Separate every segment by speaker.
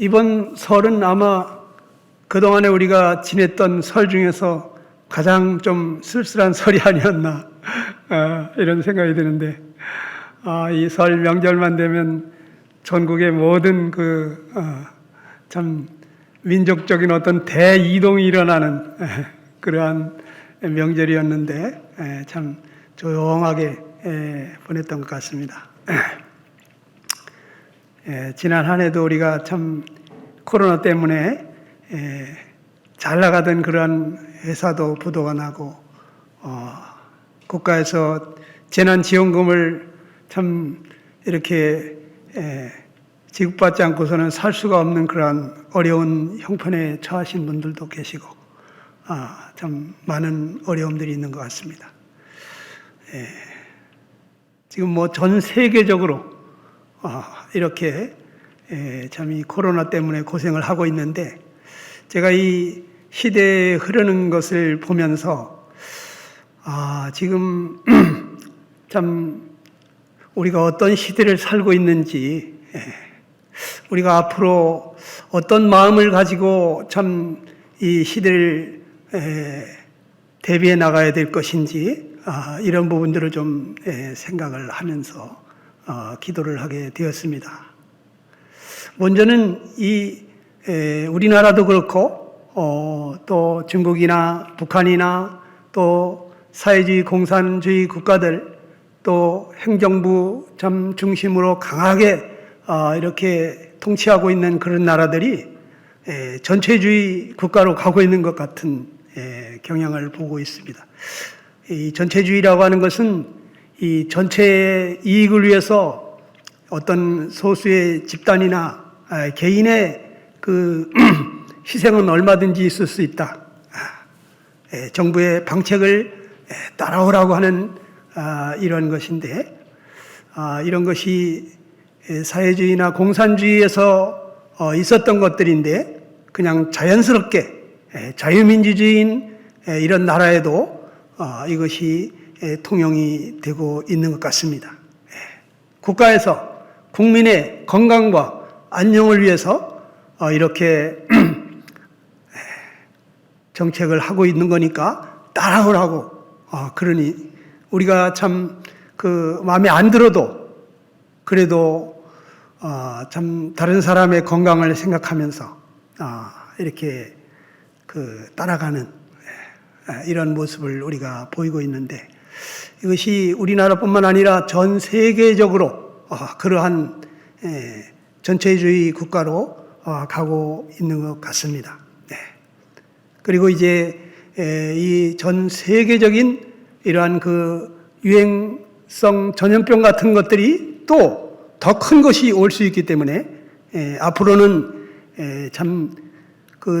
Speaker 1: 이번 설은 아마 그동안에 우리가 지냈던 설 중에서 가장 좀 쓸쓸한 설이 아니었나 이런 생각이 드는데, 이 설 명절만 되면 전국의 모든 참 민족적인 어떤 대이동이 일어나는 그러한 명절이었는데 참 조용하게 보냈던 것 같습니다. 지난 한 해도 우리가 참 코로나 때문에 잘 나가던 그런 회사도 부도가 나고, 국가에서 재난지원금을 참 이렇게 지급받지 않고서는 살 수가 없는 그런 어려운 형편에 처하신 분들도 계시고, 참 많은 어려움들이 있는 것 같습니다. 지금 뭐 전 세계적으로 이렇게 참 이 코로나 때문에 고생을 하고 있는데, 제가 이 시대에 흐르는 것을 보면서 지금 참 우리가 어떤 시대를 살고 있는지, 우리가 앞으로 어떤 마음을 가지고 참 이 시대를 대비해 나가야 될 것인지, 이런 부분들을 좀 생각을 하면서 기도를 하게 되었습니다. 먼저는 우리나라도 그렇고, 또 중국이나 북한이나 또 사회주의 공산주의 국가들, 또 행정부 참 중심으로 강하게 이렇게 통치하고 있는 그런 나라들이 전체주의 국가로 가고 있는 것 같은 경향을 보고 있습니다. 이 전체주의라고 하는 것은 이 전체의 이익을 위해서 어떤 소수의 집단이나 개인의 그 희생은 얼마든지 있을 수 있다. 정부의 방책을 따라오라고 하는 이런 것인데, 이런 것이 사회주의나 공산주의에서 있었던 것들인데, 그냥 자연스럽게 자유민주주의인 이런 나라에도 이것이 통용이 되고 있는 것 같습니다. 국가에서 국민의 건강과 안녕을 위해서 이렇게 정책을 하고 있는 거니까 따라오라고. 그러니 우리가 참 마음에 안 들어도 그래도 참 다른 사람의 건강을 생각하면서 이렇게 따라가는 이런 모습을 우리가 보이고 있는데, 이것이 우리나라뿐만 아니라 전 세계적으로 그러한 전체주의 국가로 가고 있는 것 같습니다. 그리고 이제 이 전 세계적인 이러한 유행성 전염병 같은 것들이 또 더 큰 것이 올 수 있기 때문에 앞으로는 참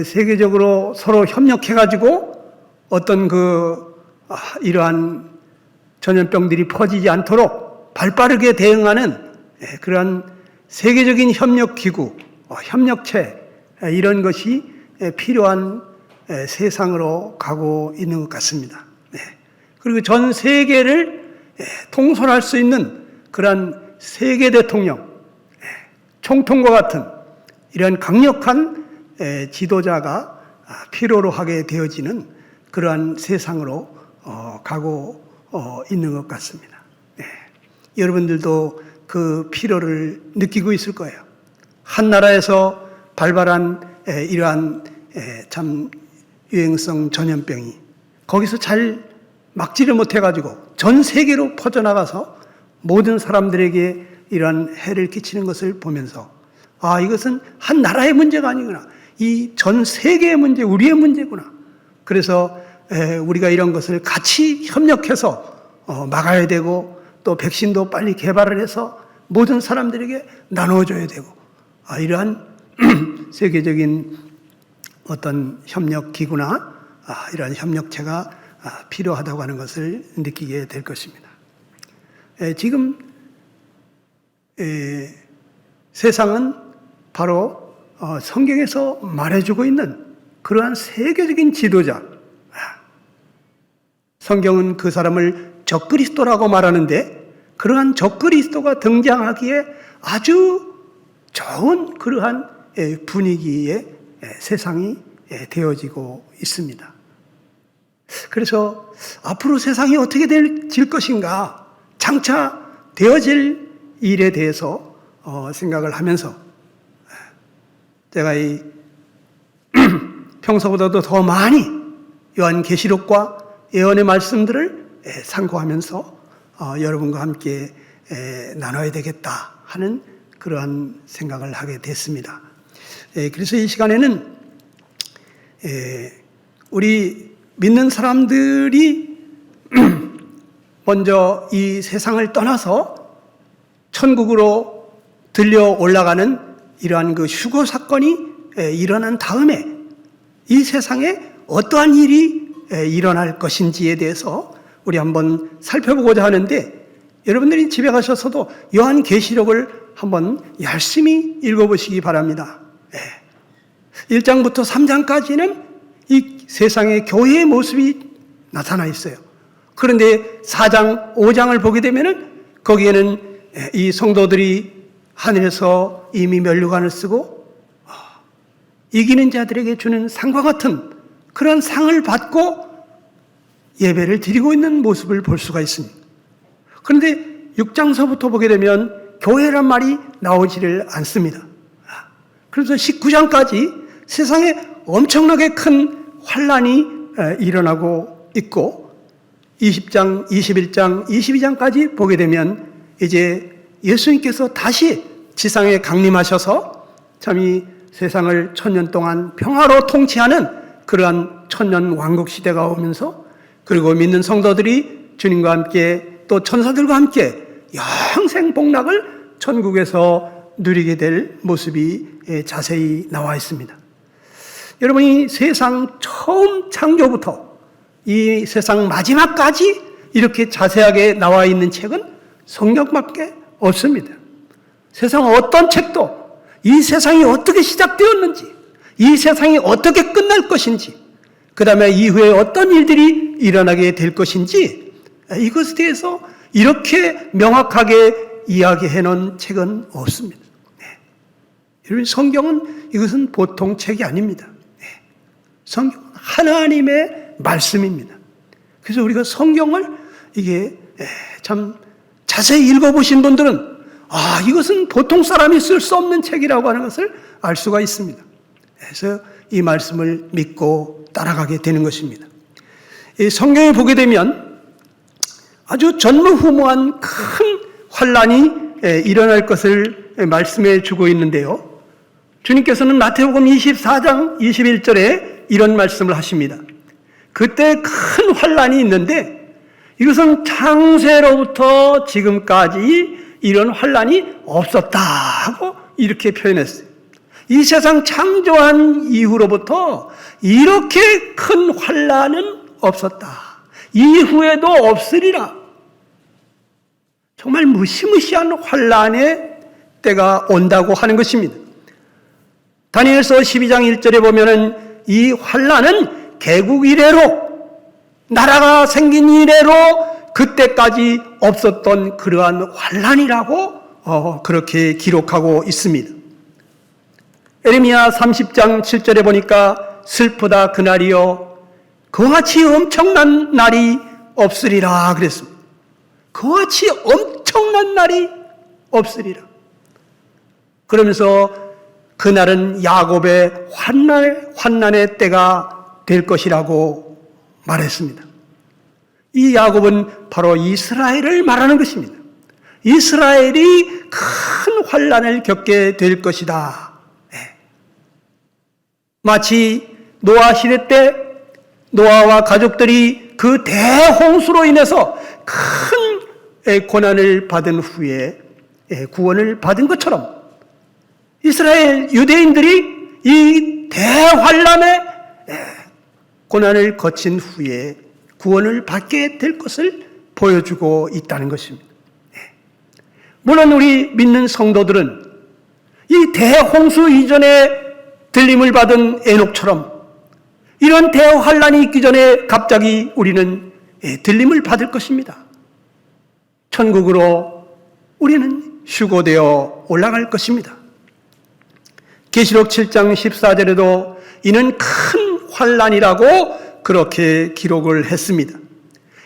Speaker 1: 세계적으로 서로 협력해가지고 어떤 이러한 전염병들이 퍼지지 않도록 발빠르게 대응하는 그러한 세계적인 협력기구, 협력체, 이런 것이 필요한 세상으로 가고 있는 것 같습니다. 그리고 전 세계를 통솔할 수 있는 그러한 세계 대통령, 총통과 같은 이런 강력한 지도자가 필요로 하게 되어지는 그러한 세상으로 가고 있는 것 같습니다. 여러분들도 그 필요를 느끼고 있을 거예요. 한 나라에서 발발한 이러한 참 유행성 전염병이 거기서 잘 막지를 못해가지고 전 세계로 퍼져나가서 모든 사람들에게 이러한 해를 끼치는 것을 보면서 이것은 한 나라의 문제가 아니구나. 이 전 세계의 문제, 우리의 문제구나. 그래서 우리가 이런 것을 같이 협력해서 막아야 되고, 또 백신도 빨리 개발을 해서 모든 사람들에게 나눠줘야 되고, 이러한 세계적인 어떤 협력기구나 이러한 협력체가 필요하다고 하는 것을 느끼게 될 것입니다. 지금 세상은 바로 성경에서 말해주고 있는 그러한 세계적인 지도자, 성경은 그 사람을 적그리스도라고 말하는데, 그러한 적그리스도가 등장하기에 아주 좋은 그러한 분위기의 세상이 되어지고 있습니다. 그래서 앞으로 세상이 어떻게 될 것인가, 장차 되어질 일에 대해서 생각을 하면서 제가 이 평소보다도 더 많이 요한계시록과 예언의 말씀들을 상고하면서 여러분과 함께 나눠야 되겠다 하는 그러한 생각을 하게 됐습니다. 그래서 이 시간에는 우리 믿는 사람들이 먼저 이 세상을 떠나서 천국으로 들려 올라가는 이러한 그 휴거 사건이 일어난 다음에 이 세상에 어떠한 일이 일어날 것인지에 대해서 우리 한번 살펴보고자 하는데, 여러분들이 집에 가셔서도 요한계시록을 한번 열심히 읽어보시기 바랍니다. 1장부터 3장까지는 이 세상의 교회의 모습이 나타나 있어요. 그런데 4장, 5장을 보게 되면은 거기에는 이 성도들이 하늘에서 이미 면류관을 쓰고 이기는 자들에게 주는 상과 같은 그런 상을 받고 예배를 드리고 있는 모습을 볼 수가 있습니다. 그런데 6장서부터 보게 되면 교회란 말이 나오지를 않습니다. 그래서 19장까지 세상에 엄청나게 큰 환란이 일어나고 있고 20장, 21장, 22장까지 보게 되면 이제 예수님께서 다시 지상에 강림하셔서 참 이 세상을 1000년 동안 평화로 통치하는 그러한 천년 왕국 시대가 오면서, 그리고 믿는 성도들이 주님과 함께 또 천사들과 함께 영생 복락을 천국에서 누리게 될 모습이 자세히 나와 있습니다. 여러분이 세상 처음 창조부터 이 세상 마지막까지 이렇게 자세하게 나와 있는 책은 성경밖에 없습니다. 세상 어떤 책도 이 세상이 어떻게 시작되었는지, 이 세상이 어떻게 끝날 것인지, 그 다음에 이후에 어떤 일들이 일어나게 될 것인지, 이것에 대해서 이렇게 명확하게 이야기해 놓은 책은 없습니다. 여러분, 성경은 이것은 보통 책이 아닙니다. 성경은 하나님의 말씀입니다. 그래서 우리가 성경을 이게 참 자세히 읽어보신 분들은 이것은 보통 사람이 쓸 수 없는 책이라고 하는 것을 알 수가 있습니다. 그래서 이 말씀을 믿고 따라가게 되는 것입니다. 이 성경에 보게 되면 아주 전무후무한 큰 환란이 일어날 것을 말씀해 주고 있는데요. 주님께서는 마태복음 24장 21절에 이런 말씀을 하십니다. 그때 큰 환란이 있는데 이것은 창세로부터 지금까지 이런 환란이 없었다 하고 이렇게 표현했어요. 이 세상 창조한 이후로부터 이렇게 큰 환란은 없었다. 이후에도 없으리라. 정말 무시무시한 환란의 때가 온다고 하는 것입니다. 다니엘서 12장 1절에 보면은 이 환란은 개국 이래로, 나라가 생긴 이래로 그때까지 없었던 그러한 환란이라고 그렇게 기록하고 있습니다. 에레미야 30장 7절에 보니까 슬프다 그날이요 그와 같이 엄청난 날이 없으리라 그랬습니다. 그와 같이 엄청난 날이 없으리라. 그러면서 그날은 야곱의 환난의 때가 될 것이라고 말했습니다. 이 야곱은 바로 이스라엘을 말하는 것입니다. 이스라엘이 큰 환난을 겪게 될 것이다. 마치 노아 시대 때 노아와 가족들이 그 대홍수로 인해서 큰 고난을 받은 후에 구원을 받은 것처럼 이스라엘 유대인들이 이 대환란의 고난을 거친 후에 구원을 받게 될 것을 보여주고 있다는 것입니다. 물론 우리 믿는 성도들은 이 대홍수 이전에 들림을 받은 에녹처럼 이런 대환란이 있기 전에 갑자기 우리는 들림을 받을 것입니다. 천국으로 우리는 휴거되어 올라갈 것입니다. 계시록 7장 14절에도 이는 큰 환난이라고 그렇게 기록을 했습니다.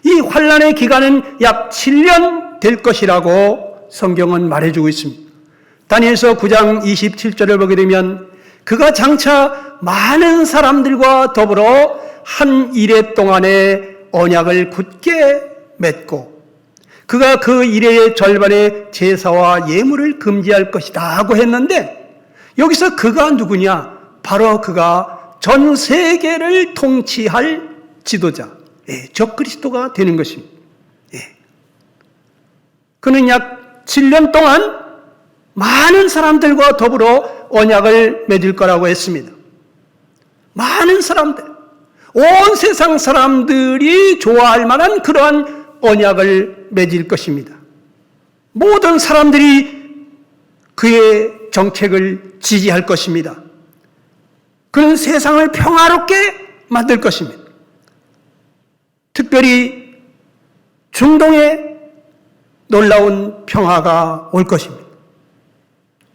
Speaker 1: 이 환난의 기간은 약 7년 될 것이라고 성경은 말해주고 있습니다. 다니엘서 9장 27절을 보게 되면 그가 장차 많은 사람들과 더불어 한 이레 동안의 언약을 굳게 맺고 그가 그 이레의 절반의 제사와 예물을 금지할 것이다 하고 했는데 여기서 그가 누구냐? 바로 그가 전 세계를 통치할 지도자, 적그리스도가 되는 것입니다. 그는 약 7년 동안 많은 사람들과 더불어 언약을 맺을 거라고 했습니다. 많은 사람들, 온 세상 사람들이 좋아할 만한 그러한 언약을 맺을 것입니다. 모든 사람들이 그의 정책을 지지할 것입니다. 그는 세상을 평화롭게 만들 것입니다. 특별히 중동에 놀라운 평화가 올 것입니다.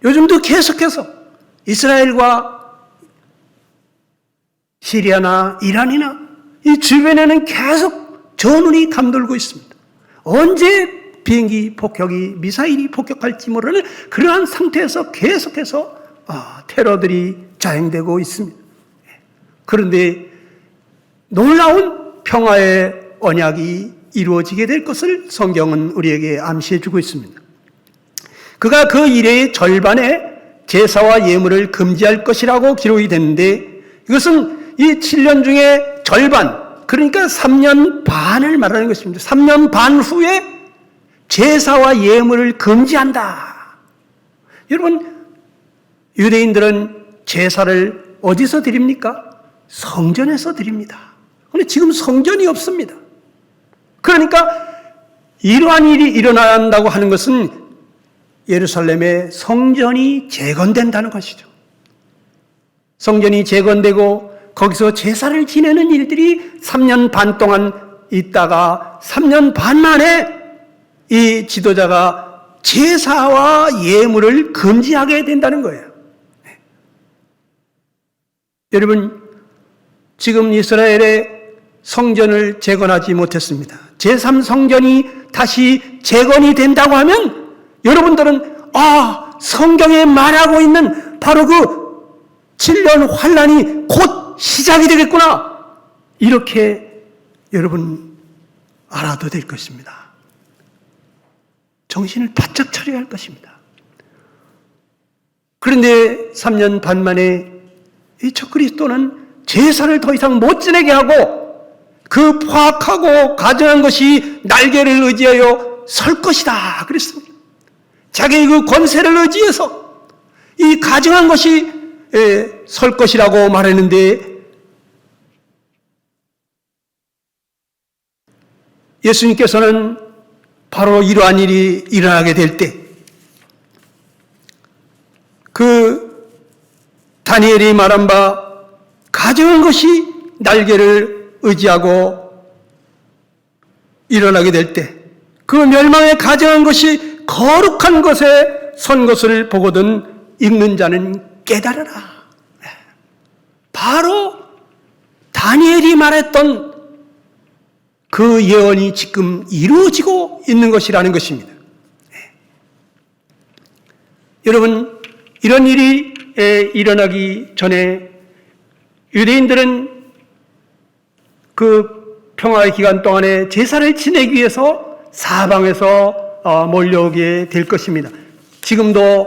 Speaker 1: 요즘도 계속해서 이스라엘과 시리아나 이란이나 이 주변에는 계속 전운이 감돌고 있습니다. 언제 비행기 폭격이 미사일이 폭격할지 모르는 그러한 상태에서 계속해서 테러들이 자행되고 있습니다. 그런데 놀라운 평화의 언약이 이루어지게 될 것을 성경은 우리에게 암시해 주고 있습니다. 그가 그 이레의 절반의 제사와 예물을 금지할 것이라고 기록이 됐는데 이것은 이 7년 중에 절반, 그러니까 3년 반을 말하는 것입니다. 3년 반 후에 제사와 예물을 금지한다. 여러분, 유대인들은 제사를 어디서 드립니까? 성전에서 드립니다. 그런데 지금 성전이 없습니다. 그러니까 이러한 일이 일어난다고 하는 것은 예루살렘의 성전이 재건된다는 것이죠. 성전이 재건되고 거기서 제사를 지내는 일들이 3년 반 동안 있다가 3년 반 만에 이 지도자가 제사와 예물을 금지하게 된다는 거예요. 여러분, 지금 이스라엘의 성전을 재건하지 못했습니다. 제3성전이 다시 재건이 된다고 하면 여러분들은 성경에 말하고 있는 바로 그 7년 환난이 곧 시작이 되겠구나. 이렇게 여러분 알아도 될 것입니다. 정신을 바짝 차려야 할 것입니다. 그런데 3년 반 만에 이 적그리스도는 제사를 더 이상 못 지내게 하고 그 포악하고 가증한 것이 날개를 의지하여 설 것이다 그랬습니다. 자기의 그 권세를 의지해서 이 가증한 것이 설 것이라고 말했는데 예수님께서는 바로 이러한 일이 일어나게 될 때 그 다니엘이 말한 바 가증한 것이 날개를 의지하고 일어나게 될 때 그 멸망에 가증한 것이 거룩한 것에 선 것을 보거든 읽는 자는 깨달으라. 바로 다니엘이 말했던 그 예언이 지금 이루어지고 있는 것이라는 것입니다. 여러분, 이런 일이 일어나기 전에 유대인들은 그 평화의 기간 동안에 제사를 지내기 위해서 사방에서 몰려오게 될 것입니다. 지금도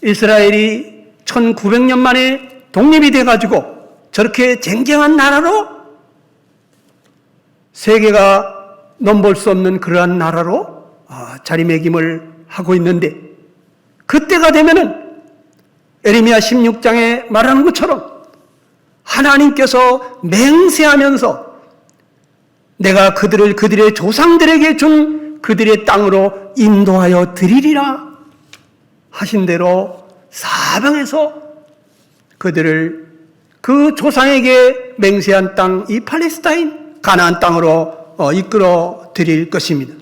Speaker 1: 이스라엘이 1900년 만에 독립이 돼가지고 저렇게 쟁쟁한 나라로 세계가 넘볼 수 없는 그러한 나라로 자리매김을 하고 있는데 그때가 되면은 에레미야 16장에 말하는 것처럼 하나님께서 맹세하면서 내가 그들을 그들의 조상들에게 준 그들의 땅으로 인도하여 드리리라 하신 대로 사방에서 그들을 그 조상에게 맹세한 땅, 이 팔레스타인 가나안 땅으로 이끌어 드릴 것입니다.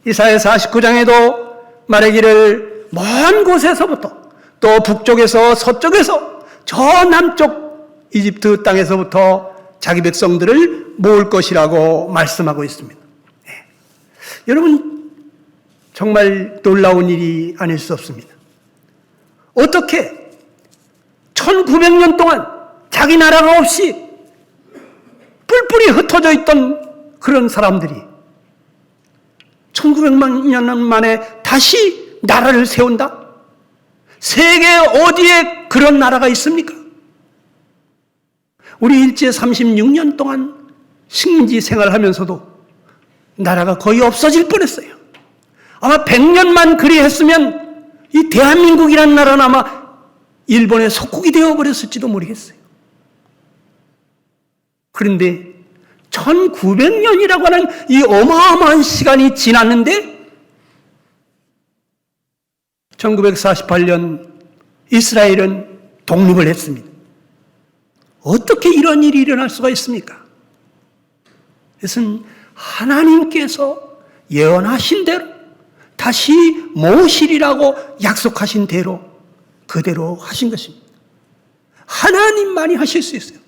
Speaker 1: 이사야 49장에도 말하기를 먼 곳에서부터 또 북쪽에서 서쪽에서 저 남쪽 이집트 땅에서부터 자기 백성들을 모을 것이라고 말씀하고 있습니다. 네. 여러분, 정말 놀라운 일이 아닐 수 없습니다. 어떻게 1900년 동안 자기 나라가 없이 뿔뿔이 흩어져 있던 그런 사람들이 1900만 년 만에 다시 나라를 세운다? 세계 어디에 그런 나라가 있습니까? 우리 일제 36년 동안 식민지 생활하면서도 나라가 거의 없어질 뻔했어요. 아마 100년만 그리 했으면 이 대한민국이라는 나라는 아마 일본의 속국이 되어버렸을지도 모르겠어요. 그런데 1900년이라고 하는 이 어마어마한 시간이 지났는데 1948년 이스라엘은 독립을 했습니다. 어떻게 이런 일이 일어날 수가 있습니까? 그것은 하나님께서 예언하신 대로 다시 모시리라고 약속하신 대로 그대로 하신 것입니다. 하나님만이 하실 수 있어요.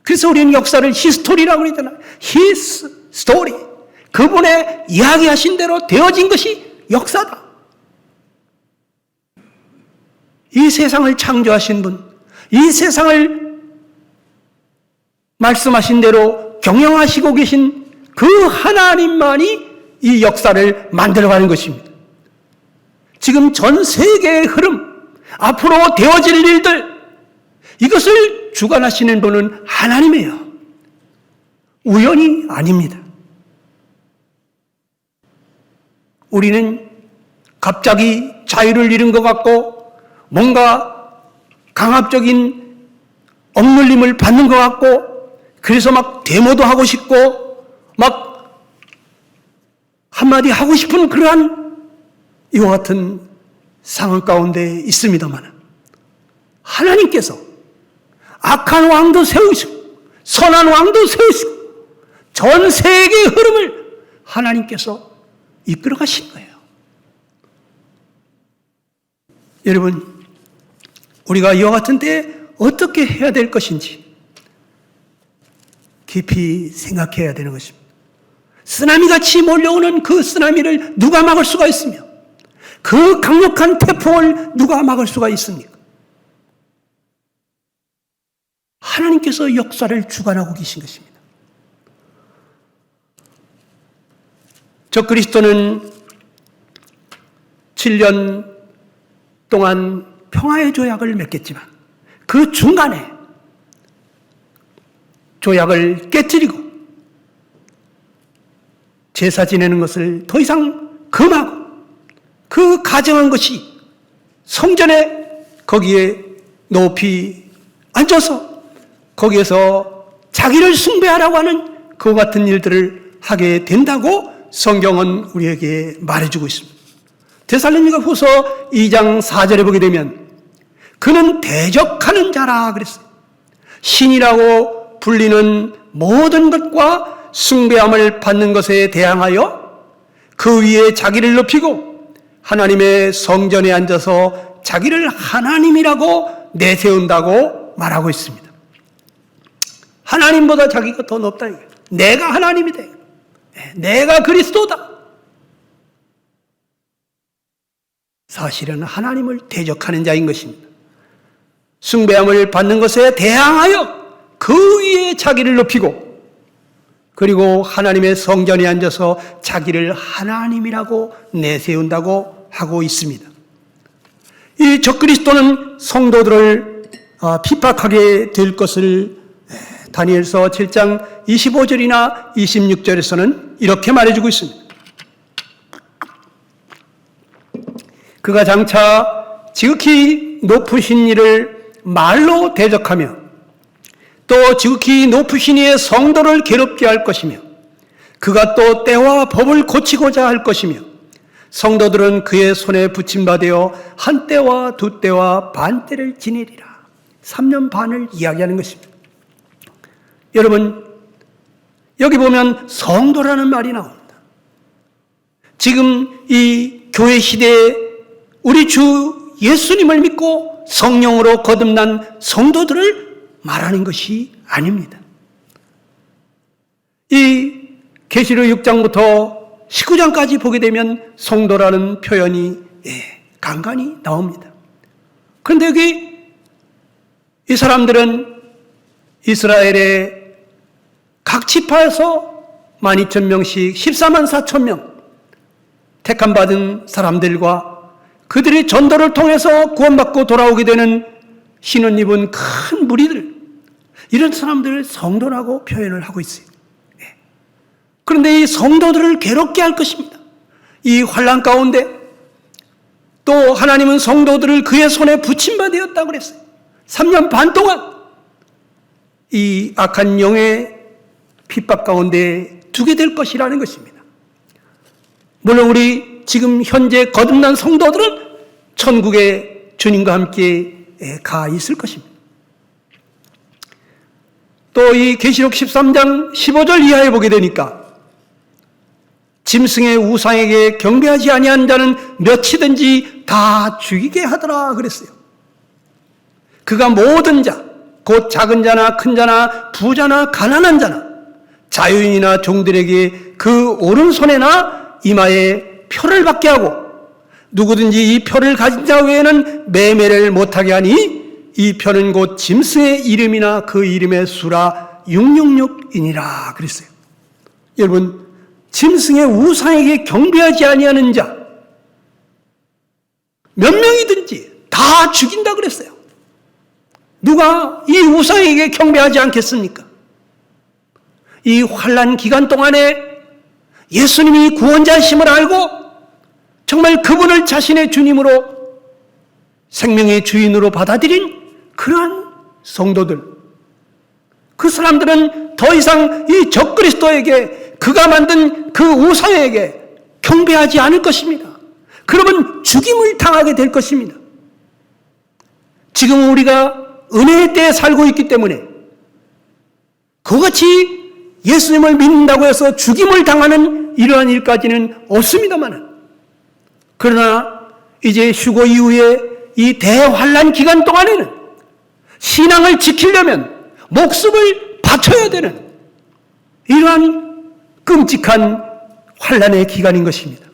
Speaker 1: 그래서 우리는 역사를 히스토리라고 그러잖아요. His story. 그분의 이야기하신 대로 되어진 것이 역사다. 이 세상을 창조하신 분, 이 세상을 말씀하신 대로 경영하시고 계신 그 하나님만이 이 역사를 만들어가는 것입니다. 지금 전 세계의 흐름, 앞으로 되어질 일들, 이것을 주관하시는 분은 하나님이에요. 우연이 아닙니다. 우리는 갑자기 자유를 잃은 것 같고 뭔가 강압적인 억눌림을 받는 것 같고 그래서 막 데모도 하고 싶고 막 한마디 하고 싶은 그러한 이와 같은 상황 가운데 있습니다만 하나님께서 악한 왕도 세우시고 선한 왕도 세우시고 전 세계의 흐름을 하나님께서 이끌어 가신 거예요. 여러분, 우리가 이와 같은 때에 어떻게 해야 될 것인지 깊이 생각해야 되는 것입니다. 쓰나미같이 몰려오는 그 쓰나미를 누가 막을 수가 있으며 그 강력한 태풍을 누가 막을 수가 있습니까? 하나님께서 역사를 주관하고 계신 것입니다. 적그리스도는 7년 동안 평화의 조약을 맺겠지만 그 중간에 조약을 깨뜨리고 제사 지내는 것을 더 이상 금하고 그 가정한 것이 성전에 거기에 높이 앉아서 거기에서 자기를 숭배하라고 하는 그와 같은 일들을 하게 된다고 성경은 우리에게 말해주고 있습니다. 데살로니가 후서 2장 4절에 보게 되면 그는 대적하는 자라 그랬어요. 신이라고 불리는 모든 것과 숭배함을 받는 것에 대항하여 그 위에 자기를 높이고 하나님의 성전에 앉아서 자기를 하나님이라고 내세운다고 말하고 있습니다. 하나님보다 자기가 더 높다. 내가 하나님이다. 내가 그리스도다. 사실은 하나님을 대적하는 자인 것입니다. 숭배함을 받는 것에 대항하여 그 위에 자기를 높이고 그리고 하나님의 성전에 앉아서 자기를 하나님이라고 내세운다고 하고 있습니다. 이 적그리스도는 성도들을 핍박하게 될 것을 다니엘서 7장 25절이나 26절에서는 이렇게 말해주고 있습니다. 그가 장차 지극히 높으신 이를 말로 대적하며 또 지극히 높으신 이의 성도를 괴롭게 할 것이며 그가 또 때와 법을 고치고자 할 것이며 성도들은 그의 손에 붙임받아 한 때와 두 때와 반 때를 지내리라. 3년 반을 이야기하는 것입니다. 여러분, 여기 보면 성도라는 말이 나옵니다. 지금 이 교회 시대에 우리 주 예수님을 믿고 성령으로 거듭난 성도들을 말하는 것이 아닙니다. 이 계시록 6장부터 19장까지 보게 되면 성도라는 표현이 간간히 나옵니다. 그런데 여기 이 사람들은 이스라엘의 각 지파에서 12,000명씩 14만 4천 명 택함 받은 사람들과 그들이 전도를 통해서 구원받고 돌아오게 되는 신을 입은 큰 무리들, 이런 사람들을 성도라고 표현을 하고 있어요. 그런데 이 성도들을 괴롭게 할 것입니다. 이 환난 가운데 또 하나님은 성도들을 그의 손에 붙임바 되었다고 그랬어요. 3년 반 동안 이 악한 영의 핍박 가운데 두게 될 것이라는 것입니다. 물론 우리 지금 현재 거듭난 성도들은 천국에 주님과 함께 가 있을 것입니다. 또 이 계시록 13장 15절 이하에 보게 되니까 짐승의 우상에게 경배하지 아니한 자는 몇이든지 다 죽이게 하더라 그랬어요. 그가 모든 자, 곧 작은 자나 큰 자나 부자나 가난한 자나 자유인이나 종들에게 그 오른손에나 이마에 표를 받게 하고 누구든지 이 표를 가진 자 외에는 매매를 못하게 하니 이 표는 곧 짐승의 이름이나 그 이름의 수라 666이니라 그랬어요. 여러분, 짐승의 우상에게 경배하지 아니하는 자 몇 명이든지 다 죽인다 그랬어요. 누가 이 우상에게 경배하지 않겠습니까? 이 환난 기간 동안에 예수님이 구원자이심을 알고 정말 그분을 자신의 주님으로 생명의 주인으로 받아들인 그러한 성도들, 그 사람들은 더 이상 이 적그리스도에게, 그가 만든 그 우상에게 경배하지 않을 것입니다. 그러면 죽임을 당하게 될 것입니다. 지금 우리가 은혜의 때에 살고 있기 때문에 그같이 예수님을 믿는다고 해서 죽임을 당하는 이러한 일까지는 없습니다만, 그러나 이제 휴거 이후에 이 대환란 기간 동안에는 신앙을 지키려면 목숨을 바쳐야 되는 이러한 끔찍한 환란의 기간인 것입니다.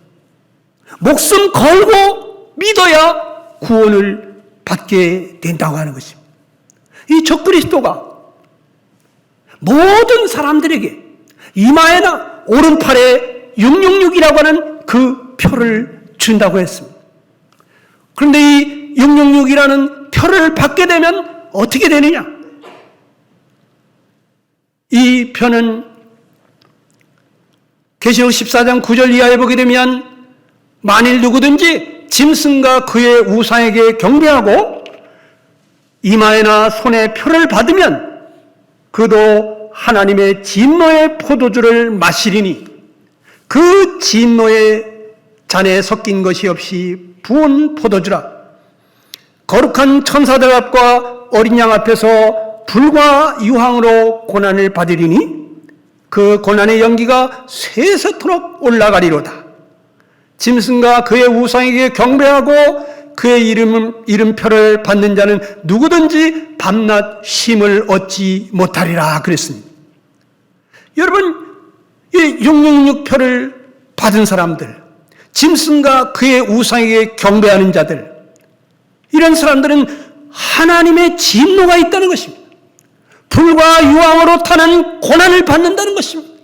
Speaker 1: 목숨 걸고 믿어야 구원을 받게 된다고 하는 것입니다. 이 적그리스도가 모든 사람들에게 이마에나 오른팔에 666이라고 하는 그 표를 준다고 했습니다. 그런데 이 666이라는 표를 받게 되면 어떻게 되느냐? 이 표는 계시록 14장 9절 이하에 보게 되면 만일 누구든지 짐승과 그의 우상에게 경배하고 이마에나 손에 표를 받으면 그도 하나님의 진노의 포도주를 마시리니 그 진노의 잔에 섞인 것이 없이 부은 포도주라. 거룩한 천사들 앞과 어린 양 앞에서 불과 유황으로 고난을 받으리니 그 고난의 연기가 세세토록 올라가리로다. 짐승과 그의 우상에게 경배하고 그의 이름표를 받는 자는 누구든지 밤낮 쉼을 얻지 못하리라 그랬습니다. 여러분, 이 666표를 받은 사람들, 짐승과 그의 우상에게 경배하는 자들, 이런 사람들은 하나님의 진노가 있다는 것입니다. 불과 유황으로 타는 고난을 받는다는 것입니다.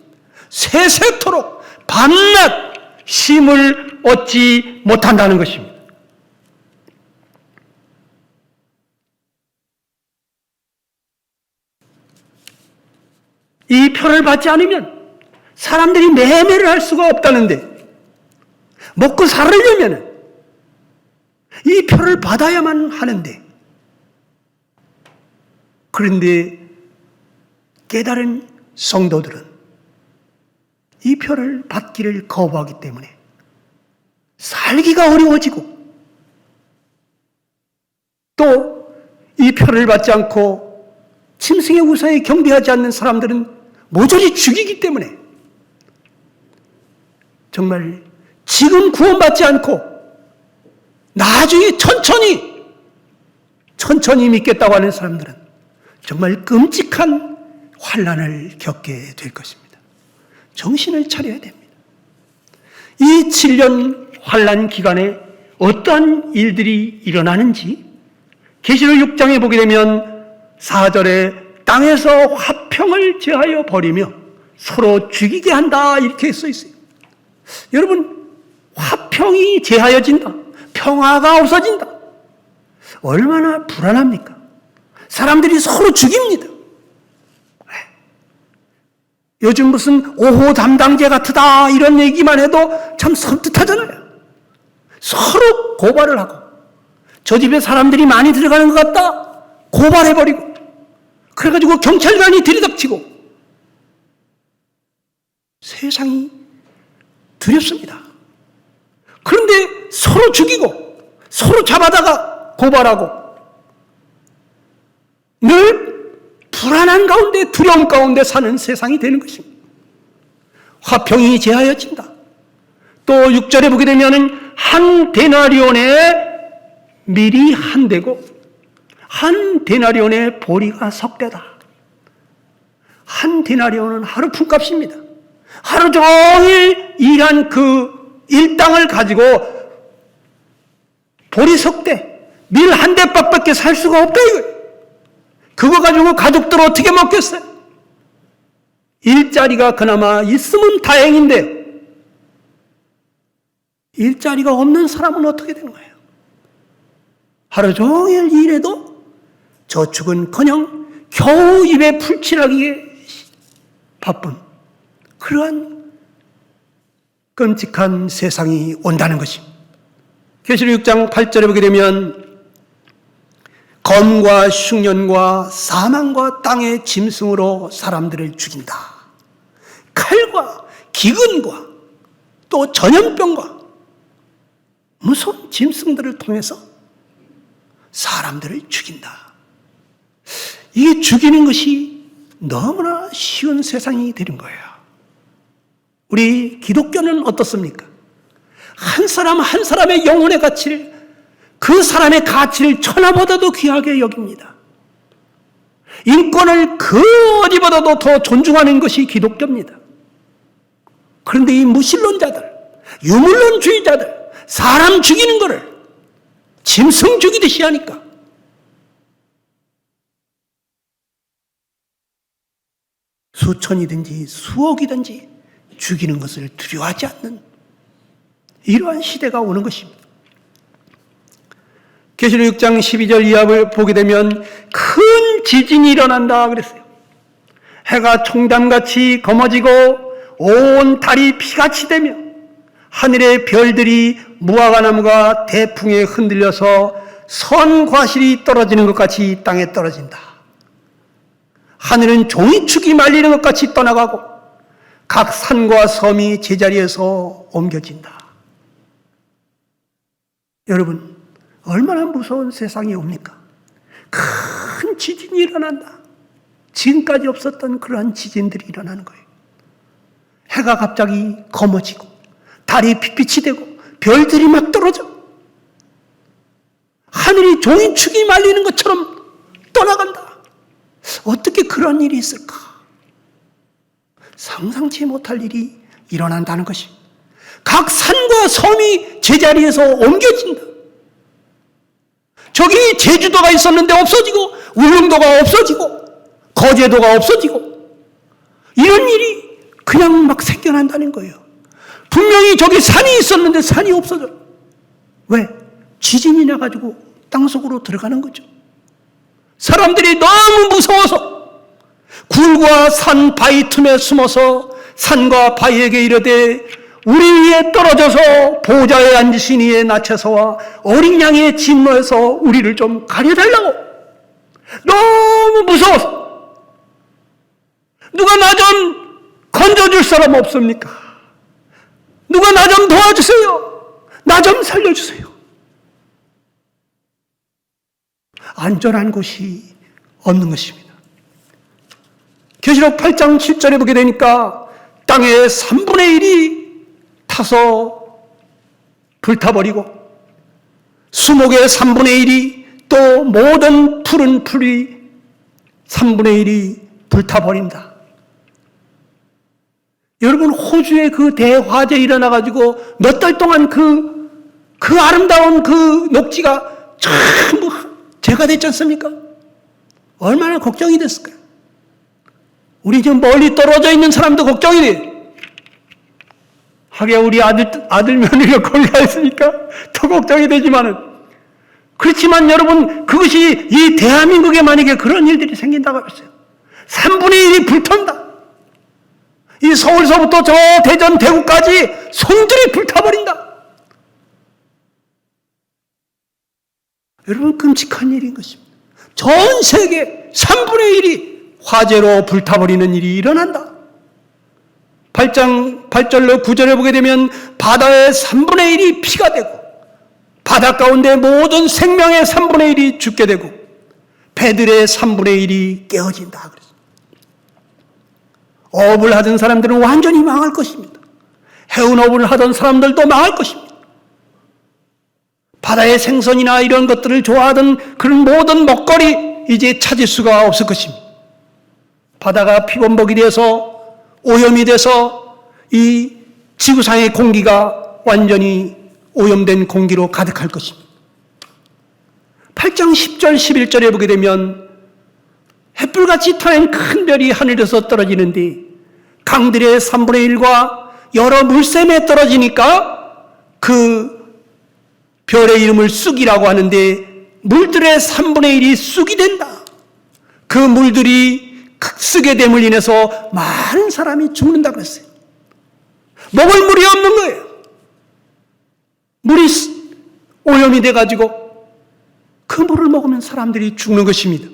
Speaker 1: 세세토록 밤낮 쉼을 얻지 못한다는 것입니다. 이 표를 받지 않으면 사람들이 매매를 할 수가 없다는데, 먹고 살으려면 이 표를 받아야만 하는데, 그런데 깨달은 성도들은 이 표를 받기를 거부하기 때문에 살기가 어려워지고, 또 이 표를 받지 않고 짐승의 우상에 경배하지 않는 사람들은 모조리 죽이기 때문에 정말 지금 구원받지 않고 나중에 천천히 믿겠다고 하는 사람들은 정말 끔찍한 환난을 겪게 될 것입니다. 정신을 차려야 됩니다. 이 7년 환난 기간에 어떠한 일들이 일어나는지 계시록 6장에 보게 되면 4절에 땅에서 화평을 제하여 버리며 서로 죽이게 한다 이렇게 써 있어요. 여러분, 화평이 제하여진다, 평화가 없어진다, 얼마나 불안합니까? 사람들이 서로 죽입니다. 요즘 무슨 5호 담당제 같으다 이런 얘기만 해도 참 섬뜩하잖아요. 서로 고발을 하고, 저 집에 사람들이 많이 들어가는 것 같다 고발해버리고, 그래가지고 경찰관이 들이닥치고, 세상이 두렵습니다. 그런데 서로 죽이고 서로 잡아다가 고발하고 늘 불안한 가운데 두려움 가운데 사는 세상이 되는 것입니다. 화평이 제하여진다. 또 6절에 보게 되면 한 데나리온에 밀이 한 대고 한 데나리온에 보리가 석 대다. 한 데나리온은 하루 품값입니다. 하루 종일 일한 그 일당을 가지고 보리 석 대, 밀 한 대밖에 살 수가 없다 이거예요. 그거 가지고 가족들 어떻게 먹겠어요? 일자리가 그나마 있으면 다행인데 일자리가 없는 사람은 어떻게 되는 거예요? 하루 종일 일해도 저축은커녕 겨우 입에 풀칠하기에 바쁜 그러한 끔찍한 세상이 온다는 것입니다. 계시록 6장 8절에 보게 되면 검과 흉년과 사망과 땅의 짐승으로 사람들을 죽인다. 칼과 기근과 또 전염병과 무서운 짐승들을 통해서 사람들을 죽인다. 이게 죽이는 것이 너무나 쉬운 세상이 되는 거예요. 우리 기독교는 어떻습니까? 한 사람 한 사람의 영혼의 가치를, 그 사람의 가치를 천하보다도 귀하게 여깁니다. 인권을 그 어디보다도 더 존중하는 것이 기독교입니다. 그런데 이 무신론자들, 유물론주의자들, 사람 죽이는 거를 짐승 죽이듯이 하니까 수천이든지 수억이든지 죽이는 것을 두려워하지 않는 이러한 시대가 오는 것입니다. 계시록 6장 12절 이하를 보게 되면 큰 지진이 일어난다 그랬어요. 해가 총담같이 검어지고 온 달이 피같이 되며 하늘의 별들이 무화과나무가 대풍에 흔들려서 선과실이 떨어지는 것 같이 땅에 떨어진다. 하늘은 종이축이 말리는 것 같이 떠나가고 각 산과 섬이 제자리에서 옮겨진다. 여러분, 얼마나 무서운 세상이 옵니까? 큰 지진이 일어난다. 지금까지 없었던 그러한 지진들이 일어나는 거예요. 해가 갑자기 검어지고 달이 핏빛이 되고 별들이 막 떨어져. 하늘이 종이축이 말리는 것처럼 떠나간다. 어떻게 그런 일이 있을까? 상상치 못할 일이 일어난다는 것입니다. 각 산과 섬이 제자리에서 옮겨진다. 저기 제주도가 있었는데 없어지고 울릉도가 없어지고 거제도가 없어지고 이런 일이 그냥 막 생겨난다는 거예요. 분명히 저기 산이 있었는데 산이 없어져. 왜? 지진이 나가지고 땅속으로 들어가는 거죠. 사람들이 너무 무서워서 굴과 산 바위 틈에 숨어서 산과 바위에게 이르되 우리 위에 떨어져서 보좌에 앉으신 이의 나체서와 어린 양의 진노에서 우리를 좀 가려달라고. 너무 무서워서. 누가 나 좀 건져줄 사람 없습니까? 누가 나 좀 도와주세요. 나 좀 살려주세요. 안전한 곳이 없는 것입니다. 계시록 8장 7절에 보게 되니까 땅의 3분의 1이 타서 불타버리고 수목의 3분의 1이 또 모든 푸른 풀이 3분의 1이 불타버린다. 여러분, 호주의 그 대화재 일어나가지고 몇 달 동안 그 아름다운 그 녹지가 전부 재가 됐지 않습니까? 얼마나 걱정이 됐을까요? 우리 지금 멀리 떨어져 있는 사람도 걱정이 돼. 하게 우리 아들 며느리가 거기 가 있으니까 더 걱정이 되지만은, 그렇지만 여러분, 그것이 이 대한민국에 만약에 그런 일들이 생긴다고 했어요. 3분의 1이 불탄다. 이 서울서부터 저 대전, 대구까지 손들이 불타버린다. 여러분, 끔찍한 일인 것입니다. 전 세계 3분의 1이 화재로 불타버리는 일이 일어난다. 8절로 9절에 보게 되면 바다의 3분의 1이 피가 되고, 바다 가운데 모든 생명의 3분의 1이 죽게 되고, 배들의 3분의 1이 깨어진다. 어업을 하던 사람들은 완전히 망할 것입니다. 해운업을 하던 사람들도 망할 것입니다. 바다의 생선이나 이런 것들을 좋아하던 그런 모든 먹거리 이제 찾을 수가 없을 것입니다. 바다가 피범벅이 되어서 오염이 돼서 이 지구상의 공기가 완전히 오염된 공기로 가득할 것입니다. 8장 10절 11절에 보게 되면 햇불같이 타는 큰 별이 하늘에서 떨어지는데 강들의 3분의 1과 여러 물샘에 떨어지니까 그 별의 이름을 쑥이라고 하는데, 물들의 3분의 1이 쑥이 된다. 그 물들이 쑥에 됨을 인해서 많은 사람이 죽는다 그랬어요. 먹을 물이 없는 거예요. 물이 오염이 돼가지고 그 물을 먹으면 사람들이 죽는 것입니다.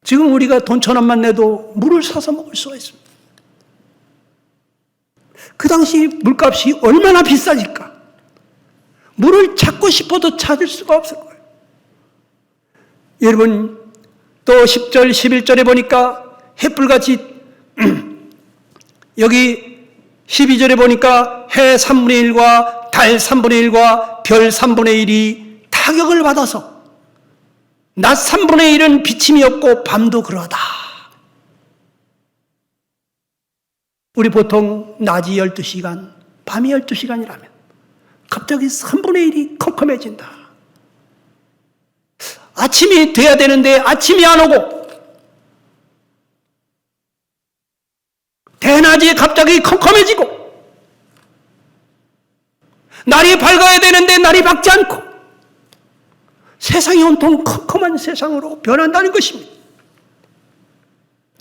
Speaker 1: 지금 우리가 돈 1,000원만 내도 물을 사서 먹을 수가 있습니다. 그 당시 물값이 얼마나 비싸질까? 물을 찾고 싶어도 찾을 수가 없을 거예요. 여러분, 또 10절, 11절에 보니까 햇불같이 여기 12절에 보니까 해 3분의 1과 달 3분의 1과 별 3분의 1이 타격을 받아서 낮 3분의 1은 비침이 없고 밤도 그러하다. 우리 보통 낮이 12시간, 밤이 12시간이라면 갑자기 3분의 1이 컴컴해진다. 아침이 돼야 되는데 아침이 안 오고, 대낮이 갑자기 컴컴해지고, 날이 밝아야 되는데 날이 밝지 않고, 세상이 온통 컴컴한 세상으로 변한다는 것입니다.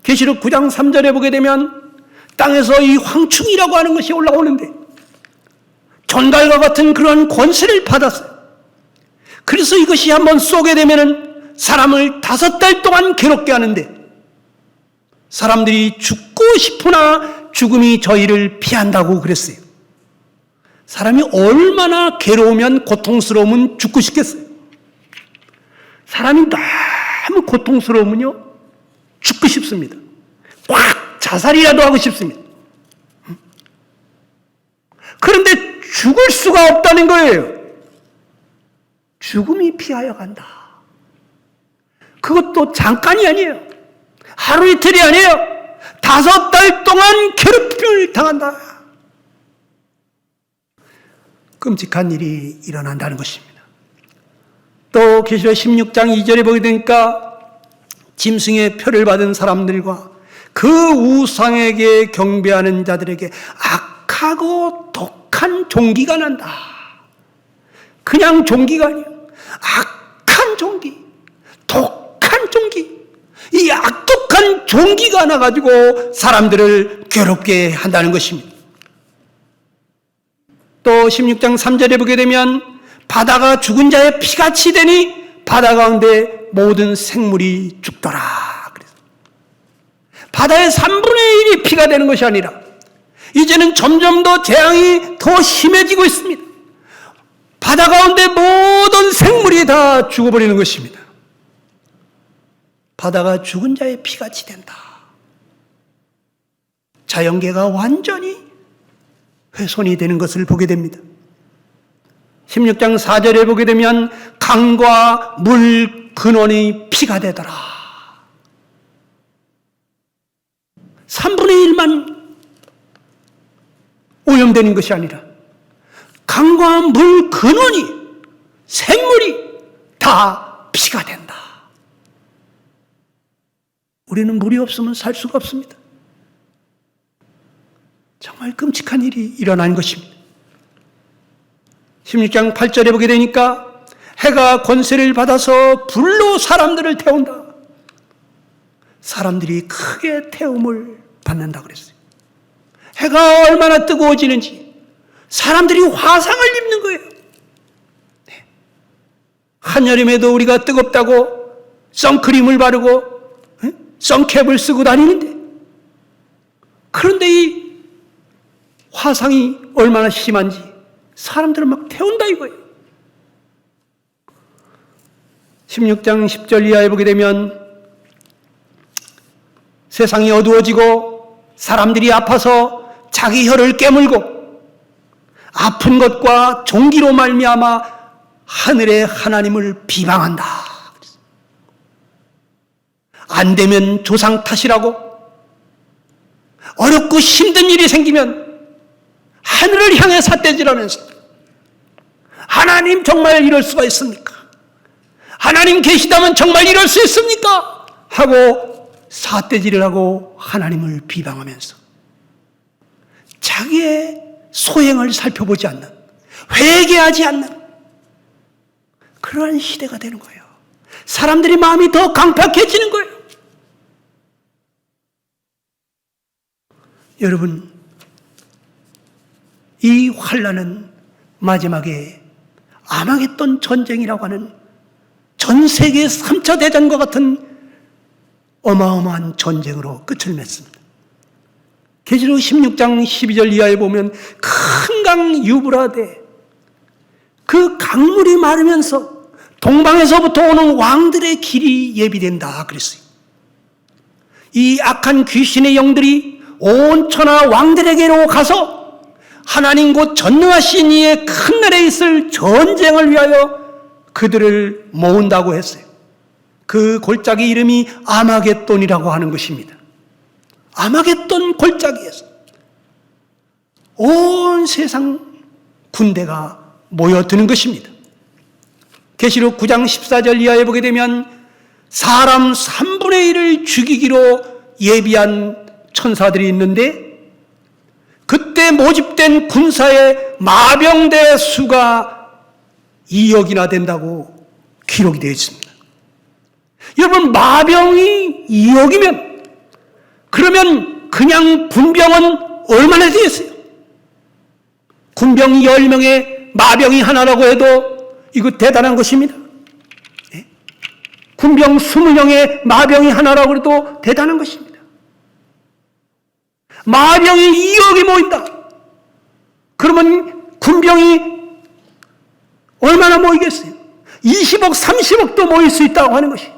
Speaker 1: 계시록 9장 3절에 보게 되면 땅에서 이 황충이라고 하는 것이 올라오는데 전갈과 같은 그런 권세를 받았어요. 그래서 이것이 한번 쏘게 되면은 사람을 5달 동안 괴롭게 하는데, 사람들이 죽고 싶으나 죽음이 저희를 피한다고 그랬어요. 사람이 얼마나 괴로우면 고통스러우면 죽고 싶겠어요. 사람이 너무 고통스러우면요 죽고 싶습니다. 꽉 자살이라도 하고 싶습니다. 그런데 죽을 수가 없다는 거예요. 죽음이 피하여 간다. 그것도 잠깐이 아니에요. 하루 이틀이 아니에요. 5달 동안 괴롭힘을 당한다. 끔찍한 일이 일어난다는 것입니다. 또 계시록 16장 2절에 보게 되니까 짐승의 표를 받은 사람들과 그 우상에게 경배하는 자들에게 악하고 독한 종기가 난다. 그냥 종기가 아니에요. 악한 종기, 독한 종기. 이 악독한 종기가 나가지고 사람들을 괴롭게 한다는 것입니다. 또 16장 3절에 보게 되면 바다가 죽은 자의 피같이 되니 바다 가운데 모든 생물이 죽더라. 그래서 바다의 3분의 1이 피가 되는 것이 아니라 이제는 점점 더 재앙이 더 심해지고 있습니다. 바다 가운데 모든 생물이 다 죽어버리는 것입니다. 바다가 죽은 자의 피같이 된다. 자연계가 완전히 훼손이 되는 것을 보게 됩니다. 16장 4절에 보게 되면 강과 물 근원이 피가 되더라. 3분의 1만 오염되는 것이 아니라 강과 물 근원이, 생물이 다 피가 된다. 우리는 물이 없으면 살 수가 없습니다. 정말 끔찍한 일이 일어난 것입니다. 16장 8절에 보게 되니까 해가 권세를 받아서 불로 사람들을 태운다. 사람들이 크게 태움을 받는다 그랬어요. 해가 얼마나 뜨거워지는지 사람들이 화상을 입는 거예요. 네. 한여름에도 우리가 뜨겁다고 선크림을 바르고 선캡을 쓰고 다니는데, 그런데 이 화상이 얼마나 심한지 사람들을 막 태운다 이거예요. 16장 10절 이하에 보게 되면 세상이 어두워지고 사람들이 아파서 자기 혀를 깨물고 아픈 것과 종기로 말미암아 하늘의 하나님을 비방한다. 안 되면 조상 탓이라고, 어렵고 힘든 일이 생기면 하늘을 향해 삿대질하면서 하나님 정말 이럴 수가 있습니까? 하나님 계시다면 정말 이럴 수 있습니까? 하고 삿대질을 하고 하나님을 비방하면서 자기의 소행을 살펴보지 않는, 회개하지 않는 그러한 시대가 되는 거예요. 사람들이 마음이 더 강팍해지는 거예요. 여러분, 이 환난은 마지막에 아마겟돈 전쟁이라고 하는 전 세계 3차 대전과 같은 어마어마한 전쟁으로 끝을 맺습니다. 계시록 16장 12절 이하에 보면 큰 강 유브라데, 그 강물이 마르면서 동방에서부터 오는 왕들의 길이 예비된다 그랬어요. 이 악한 귀신의 영들이 온 천하 왕들에게로 가서 하나님 곧 전능하신 이의 큰 날에 있을 전쟁을 위하여 그들을 모은다고 했어요. 그 골짜기 이름이 아마겟돈이라고 하는 것입니다. 아마겟돈 골짜기에서 온 세상 군대가 모여드는 것입니다. 계시록 9장 14절 이하에 보게 되면 사람 3분의 1을 죽이기로 예비한 천사들이 있는데, 그때 모집된 군사의 마병대 수가 2억이나 된다고 기록이 되어 있습니다. 여러분, 마병이 2억이면 그러면 그냥 군병은 얼마나 되겠어요? 군병 10명에 마병이 하나라고 해도 이거 대단한 것입니다. 네? 군병 20명에 마병이 하나라고 해도 대단한 것입니다. 마병이 2억이 모인다. 그러면 군병이 얼마나 모이겠어요? 20억, 30억도 모일 수 있다고 하는 것이.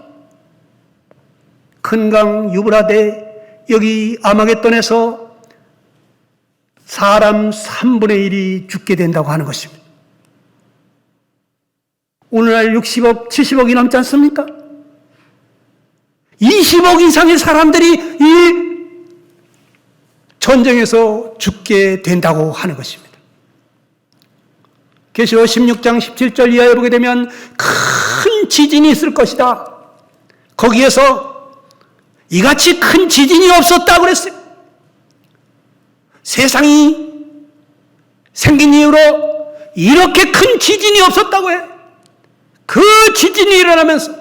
Speaker 1: 큰 강 유브라데, 여기 아마겟돈에서 사람 3분의 1이 죽게 된다고 하는 것입니다. 오늘날 60억, 70억이 넘지 않습니까? 20억 이상의 사람들이 이 전쟁에서 죽게 된다고 하는 것입니다. 계시록 16장 17절 이하에 보게 되면 큰 지진이 있을 것이다. 거기에서 이같이 큰 지진이 없었다고 그랬어요. 세상이 생긴 이후로 이렇게 큰 지진이 없었다고 해요. 그 지진이 일어나면서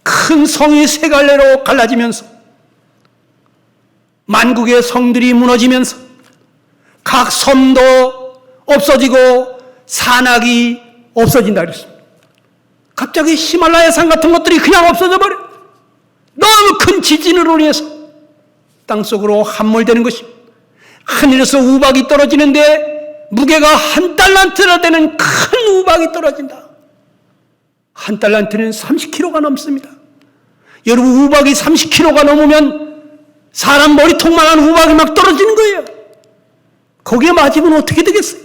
Speaker 1: 큰 성이 세 갈래로 갈라지면서 만국의 성들이 무너지면서 각 섬도 없어지고 산악이 없어진다 그랬습니다. 갑자기 히말라야 산 같은 것들이 그냥 없어져 버려. 너무 큰 지진으로 인해서 땅속으로 함몰되는 것입니다. 하늘에서 우박이 떨어지는데 무게가 1달란트나 되는 큰 우박이 떨어진다. 1달란트는 30kg가 넘습니다. 여러분, 우박이 30kg가 넘으면 사람 머리통만한 우박이 막 떨어지는 거예요. 거기에 맞으면 어떻게 되겠어요?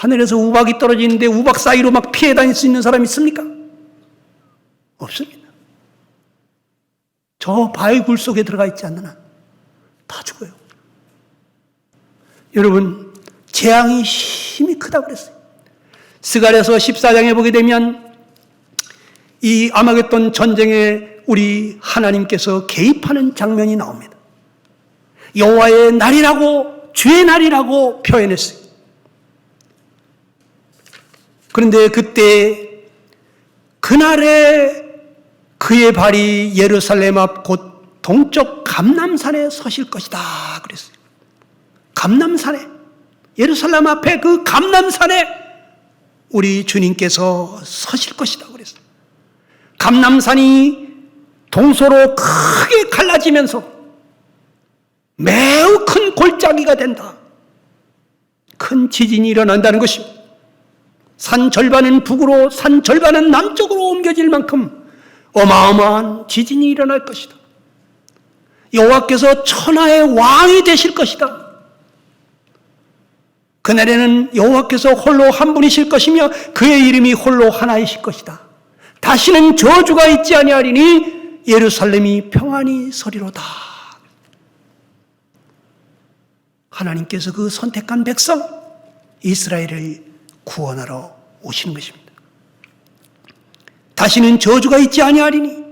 Speaker 1: 하늘에서 우박이 떨어지는데 우박 사이로 막 피해 다닐 수 있는 사람이 있습니까? 없습니다. 저 바위 굴 속에 들어가 있지 않는 한 다 죽어요. 여러분, 재앙이 힘이 크다고 그랬어요. 스가랴서 14장에 보게 되면 이 아마겟돈 전쟁에 우리 하나님께서 개입하는 장면이 나옵니다. 여호와의 날이라고, 주의 날이라고 표현했어요. 그런데 그때 그날에 그의 발이 예루살렘 앞 곧 동쪽 감람산에 서실 것이다 그랬어요. 감람산에, 예루살렘 앞에 그 감람산에 우리 주님께서 서실 것이다 그랬어요. 감람산이 동서로 크게 갈라지면서 매우 큰 골짜기가 된다. 큰 지진이 일어난다는 것입니다. 산 절반은 북으로, 산 절반은 남쪽으로 옮겨질 만큼 어마어마한 지진이 일어날 것이다. 여호와께서 천하의 왕이 되실 것이다. 그날에는 여호와께서 홀로 한 분이실 것이며 그의 이름이 홀로 하나이실 것이다. 다시는 저주가 있지 아니하리니 예루살렘이 평안히 서리로다. 하나님께서 그 선택한 백성 이스라엘을 구원하러 오시는 것입니다. 다시는 저주가 있지 아니하리니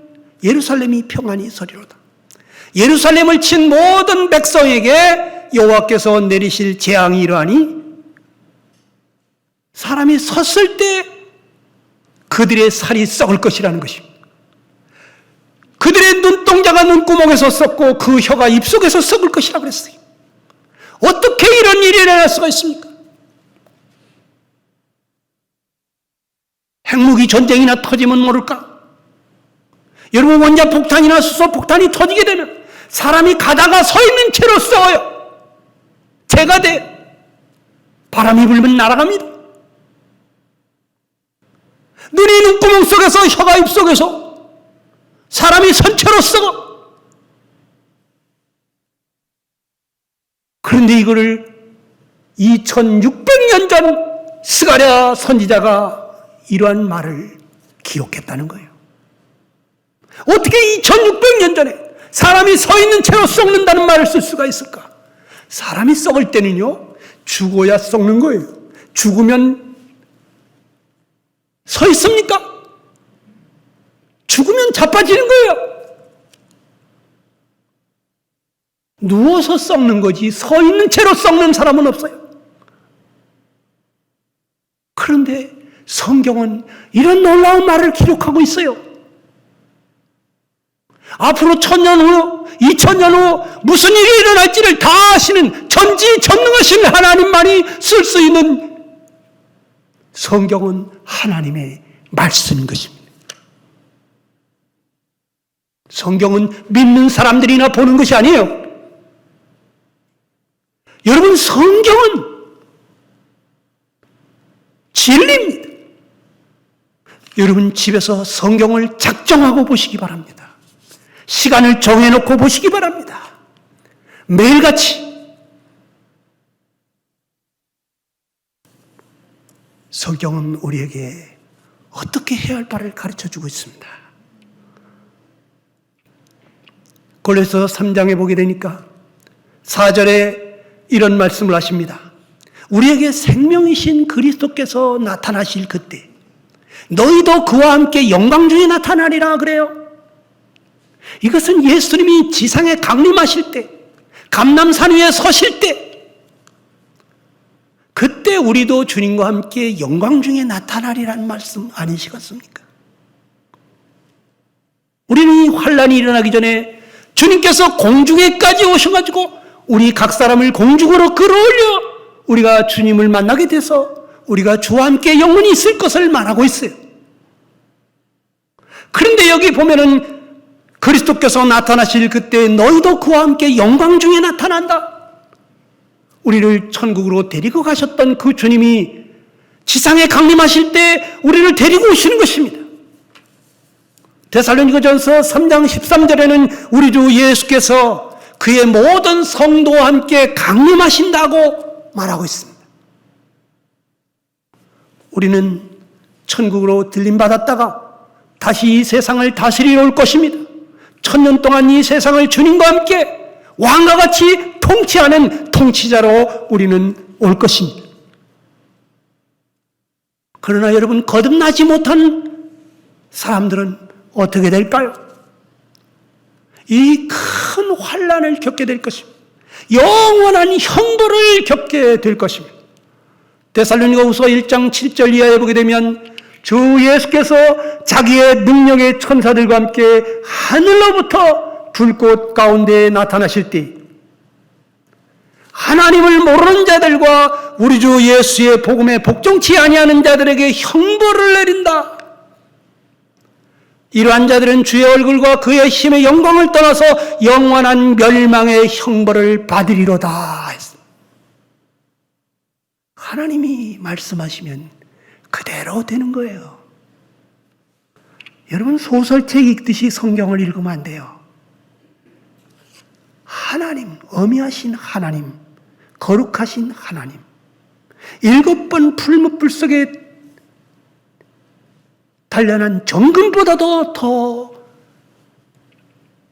Speaker 1: 예루살렘이 평안히 서리로다. 예루살렘을 친 모든 백성에게 여호와께서 내리실 재앙이 이러하니 사람이 섰을 때 그들의 살이 썩을 것이라는 것입니다. 그들의 눈동자가 눈구멍에서 썩고 그 혀가 입속에서 썩을 것이라고 그랬어요. 어떻게 이런 일이 일어날 수가 있습니까? 핵무기 전쟁이나 터지면 모를까? 여러분, 원자 폭탄이나 수소 폭탄이 터지게 되면 사람이 가다가 서 있는 채로 썩어요. 재가 돼요. 바람이 불면 날아갑니다. 눈이 눈구멍 속에서, 혀가 입속에서 사람이 선 채로 썩어. 그런데 이거를 2600년 전 스가랴 선지자가 이러한 말을 기록했다는 거예요. 어떻게 2600년 전에 사람이 서 있는 채로 썩는다는 말을 쓸 수가 있을까? 사람이 썩을 때는요, 죽어야 썩는 거예요. 죽으면 서 있습니까? 죽으면 자빠지는 거예요. 누워서 썩는 거지 서 있는 채로 썩는 사람은 없어요. 그런데 성경은 이런 놀라운 말을 기록하고 있어요. 앞으로 1000년 후, 2000년 후 무슨 일이 일어날지를 다 아시는 전지전능하신 하나님만이 쓸 수 있는 성경은 하나님의 말씀인 것입니다. 성경은 믿는 사람들이나 보는 것이 아니에요. 여러분, 성경은 진리입니다. 여러분, 집에서 성경을 작정하고 보시기 바랍니다. 시간을 정해놓고 보시기 바랍니다. 매일같이. 성경은 우리에게 어떻게 해야 할 바를 가르쳐주고 있습니다. 골로새 3장에 보게 되니까 4절에 이런 말씀을 하십니다. 우리에게 생명이신 그리스도께서 나타나실 그때 너희도 그와 함께 영광 중에 나타나리라 그래요. 이것은 예수님이 지상에 강림하실 때, 감람산 위에 서실 때, 그때 우리도 주님과 함께 영광 중에 나타나리라는 말씀 아니시겠습니까? 우리는 이 환란이 일어나기 전에 주님께서 공중에까지 오셔가지고 우리 각 사람을 공중으로 끌어올려 우리가 주님을 만나게 돼서 우리가 주와 함께 영원히 있을 것을 말하고 있어요. 그런데 여기 보면은 그리스도께서 나타나실 그때 너희도 그와 함께 영광 중에 나타난다. 우리를 천국으로 데리고 가셨던 그 주님이 지상에 강림하실 때 우리를 데리고 오시는 것입니다. 데살로니가전서 3장 13절에는 우리 주 예수께서 그의 모든 성도와 함께 강림하신다고 말하고 있습니다. 우리는 천국으로 들림받았다가 다시 이 세상을 다스리러 올 것입니다. 1000년 동안 이 세상을 주님과 함께 왕과 같이 통치하는 통치자로 우리는 올 것입니다. 그러나 여러분, 거듭나지 못한 사람들은 어떻게 될까요? 이 큰 환난을 겪게 될 것입니다. 영원한 형벌을 겪게 될 것입니다. 데살로니가후서 1장 7절 이하에 보게 되면 주 예수께서 자기의 능력의 천사들과 함께 하늘로부터 불꽃 가운데 나타나실 때 하나님을 모르는 자들과 우리 주 예수의 복음에 복종치 아니하는 자들에게 형벌을 내린다. 이러한 자들은 주의 얼굴과 그의 힘의 영광을 떠나서 영원한 멸망의 형벌을 받으리로다 했습니다. 하나님이 말씀하시면 그대로 되는 거예요. 여러분, 소설책 읽듯이 성경을 읽으면 안 돼요. 하나님, 어미하신 하나님, 거룩하신 하나님, 7번 풀무불 속에 단련한 정금보다도 더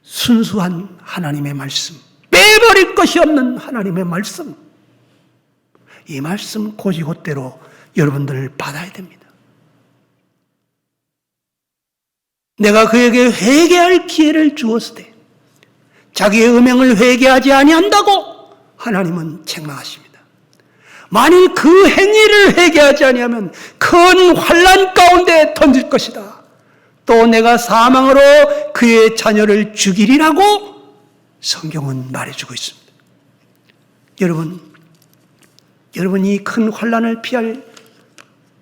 Speaker 1: 순수한 하나님의 말씀, 빼버릴 것이 없는 하나님의 말씀, 이 말씀 곧이곧대로 여러분들 받아야 됩니다. 내가 그에게 회개할 기회를 주었을 때 자기의 음행을 회개하지 아니한다고 하나님은 책망하십니다. 만일 그 행위를 회개하지 아니하면 큰 환난 가운데 던질 것이다. 또 내가 사망으로 그의 자녀를 죽이리라고 성경은 말해주고 있습니다. 여러분이 큰 환난을 피할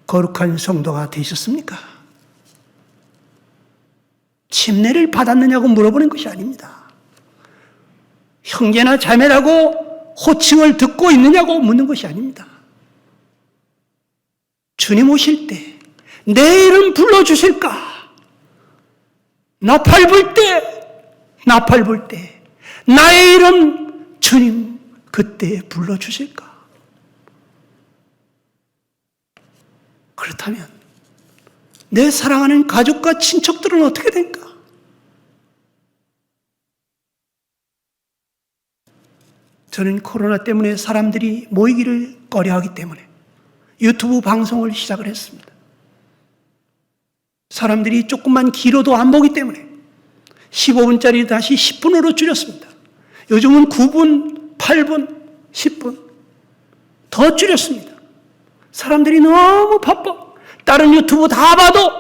Speaker 1: 거룩한 성도가 되셨습니까? 침례를 받았느냐고 물어보는 것이 아닙니다. 형제나 자매라고 호칭을 듣고 있느냐고 묻는 것이 아닙니다. 주님 오실 때 내 이름 불러주실까? 나팔 불 때 나의 이름 주님 그때 불러주실까? 그렇다면 내 사랑하는 가족과 친척들은 어떻게 될까? 저는 코로나 때문에 사람들이 모이기를 꺼려하기 때문에 유튜브 방송을 시작을 했습니다. 사람들이 조금만 길어도 안 보기 때문에 15분짜리 다시 10분으로 줄였습니다. 요즘은 9분, 8분, 10분 더 줄였습니다. 사람들이 너무 바빠. 다른 유튜브 다 봐도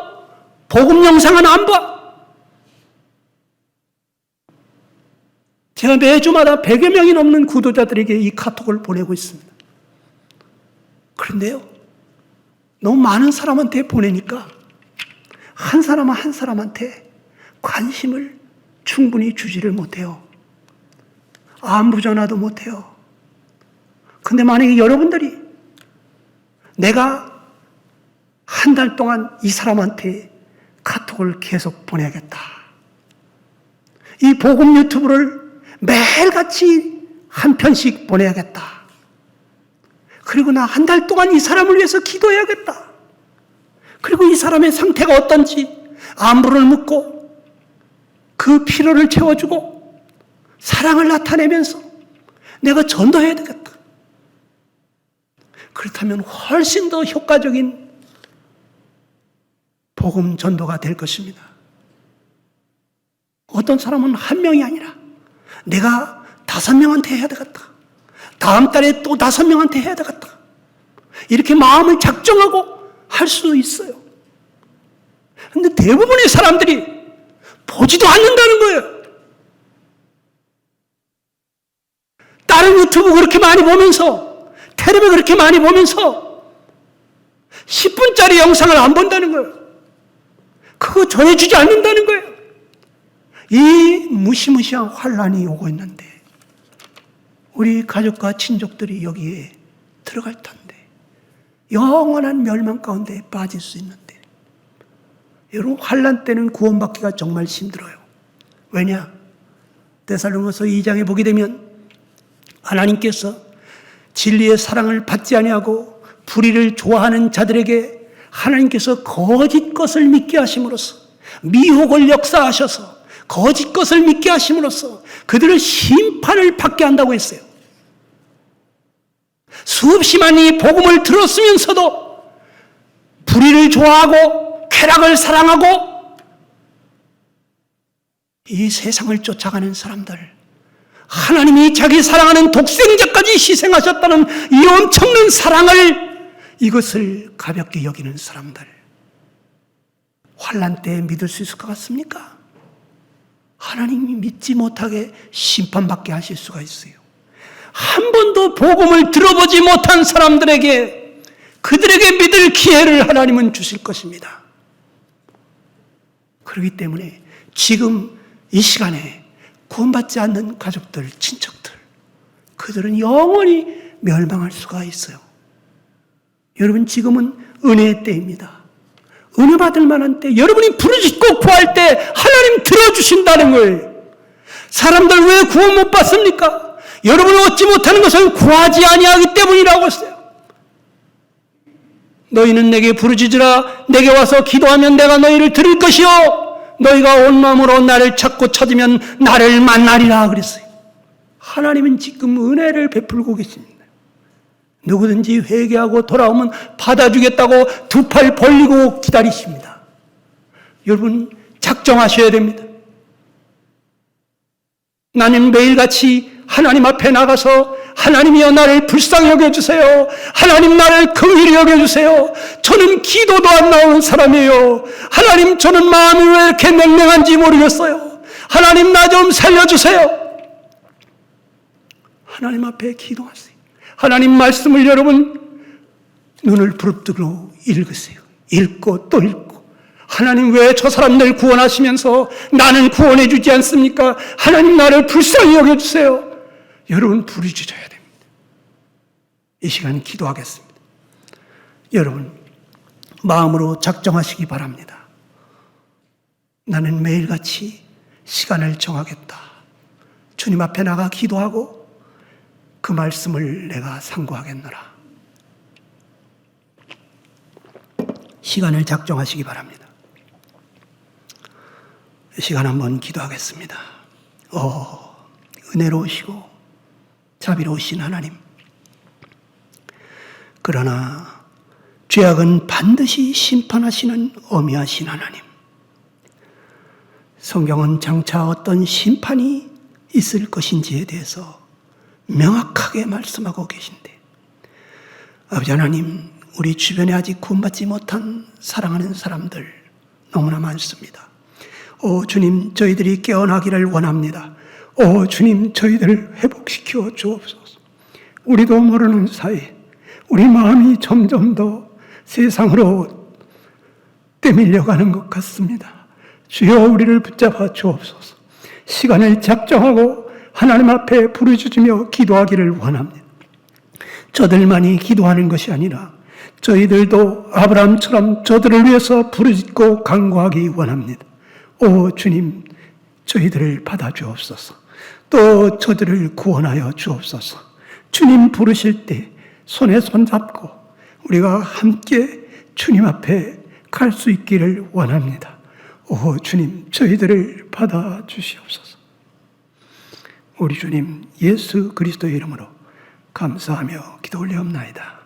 Speaker 1: 복음 영상은 안 봐. 제가 매주마다 100여 명이 넘는 구독자들에게 이 카톡을 보내고 있습니다. 그런데요, 너무 많은 사람한테 보내니까 한 사람 한 사람한테 관심을 충분히 주지를 못해요. 안부 전화도 못해요. 근데 만약에 여러분들이 내가 한 달 동안 이 사람한테 카톡을 계속 보내야겠다. 이 복음 유튜브를 매일같이 한 편씩 보내야겠다. 그리고 나 한 달 동안 이 사람을 위해서 기도해야겠다. 그리고 이 사람의 상태가 어떤지 안부를 묻고 그 필요를 채워주고 사랑을 나타내면서 내가 전도해야 되겠다. 그렇다면 훨씬 더 효과적인 복음 전도가 될 것입니다. 어떤 사람은 한 명이 아니라 내가 5명한테 해야 되겠다. 다음 달에 또 5명한테 해야 되겠다. 이렇게 마음을 작정하고 할 수 있어요. 그런데 대부분의 사람들이 보지도 않는다는 거예요. 다른 유튜브 그렇게 많이 보면서, 텔레비 그렇게 많이 보면서 10분짜리 영상을 안 본다는 거예요. 그거 전해주지 않는다는 거예요. 이 무시무시한 환란이 오고 있는데 우리 가족과 친족들이 여기에 들어갈 텐데 영원한 멸망 가운데 빠질 수 있는데 여러분, 환란 때는 구원받기가 정말 힘들어요. 왜냐? 데살로니가서 2장에 보게 되면 하나님께서 진리의 사랑을 받지 아니하고 불의를 좋아하는 자들에게 하나님께서 거짓 것을 믿게 하심으로써, 미혹을 역사하셔서 거짓 것을 믿게 하심으로써 그들을 심판을 받게 한다고 했어요. 수없이만이 복음을 들었으면서도 불의를 좋아하고 쾌락을 사랑하고 이 세상을 쫓아가는 사람들, 하나님이 자기 사랑하는 독생자까지 희생하셨다는 이 엄청난 사랑을, 이것을 가볍게 여기는 사람들, 환난 때 믿을 수 있을 것 같습니까? 하나님이 믿지 못하게 심판받게 하실 수가 있어요. 한 번도 복음을 들어보지 못한 사람들에게, 그들에게 믿을 기회를 하나님은 주실 것입니다. 그렇기 때문에 지금 이 시간에 구원받지 않는 가족들, 친척들, 그들은 영원히 멸망할 수가 있어요. 여러분, 지금은 은혜의 때입니다. 은혜 받을 만한 때, 여러분이 부르짖고 구할 때 하나님 들어주신다는 거예요. 사람들 왜 구원 못 받습니까? 여러분이 얻지 못하는 것은 구하지 아니하기 때문이라고 했어요. 너희는 내게 부르짖으라. 내게 와서 기도하면 내가 너희를 들을 것이요, 너희가 온 마음으로 나를 찾고 찾으면 나를 만나리라 그랬어요. 하나님은 지금 은혜를 베풀고 계십니다. 누구든지 회개하고 돌아오면 받아주겠다고 두 팔 벌리고 기다리십니다. 여러분, 작정하셔야 됩니다. 나는 매일같이 하나님 앞에 나가서 하나님이여 나를 불쌍히 여겨주세요. 하나님 나를 긍휼히 여겨주세요. 저는 기도도 안 나오는 사람이에요. 하나님, 저는 마음이 왜 이렇게 냉랭한지 모르겠어요. 하나님 나 좀 살려주세요. 하나님 앞에 기도하세요. 하나님 말씀을 여러분 눈을 부릅뜨고 읽으세요. 읽고 또 읽고. 하나님 왜 저 사람들 구원하시면서 나는 구원해 주지 않습니까? 하나님 나를 불쌍히 여겨주세요. 여러분 부르짖어야 됩니다. 이 시간 기도하겠습니다. 여러분 마음으로 작정하시기 바랍니다. 나는 매일같이 시간을 정하겠다. 주님 앞에 나가 기도하고 그 말씀을 내가 상고하겠노라. 시간을 작정하시기 바랍니다. 이 시간 한번 기도하겠습니다. 은혜로우시고 자비로우신 하나님, 그러나 죄악은 반드시 심판하시는 어미하신 하나님, 성경은 장차 어떤 심판이 있을 것인지에 대해서 명확하게 말씀하고 계신데, 아버지 하나님, 우리 주변에 아직 구원받지 못한 사랑하는 사람들 너무나 많습니다. 주님, 저희들이 깨어나기를 원합니다. 주님, 저희들을 회복시켜 주옵소서. 우리도 모르는 사이 우리 마음이 점점 더 세상으로 때밀려가는 것 같습니다. 주여, 우리를 붙잡아 주옵소서. 시간을 작정하고 하나님 앞에 부르짖으며 기도하기를 원합니다. 저들만이 기도하는 것이 아니라 저희들도 아브라함처럼 저들을 위해서 부르짖고 간구하기 원합니다. 주님, 저희들을 받아주옵소서. 또 저들을 구원하여 주옵소서. 주님 부르실 때 손에 손잡고 우리가 함께 주님 앞에 갈 수 있기를 원합니다. 주님, 저희들을 받아주시옵소서. 우리 주님 예수 그리스도의 이름으로 감사하며 기도 올리옵나이다.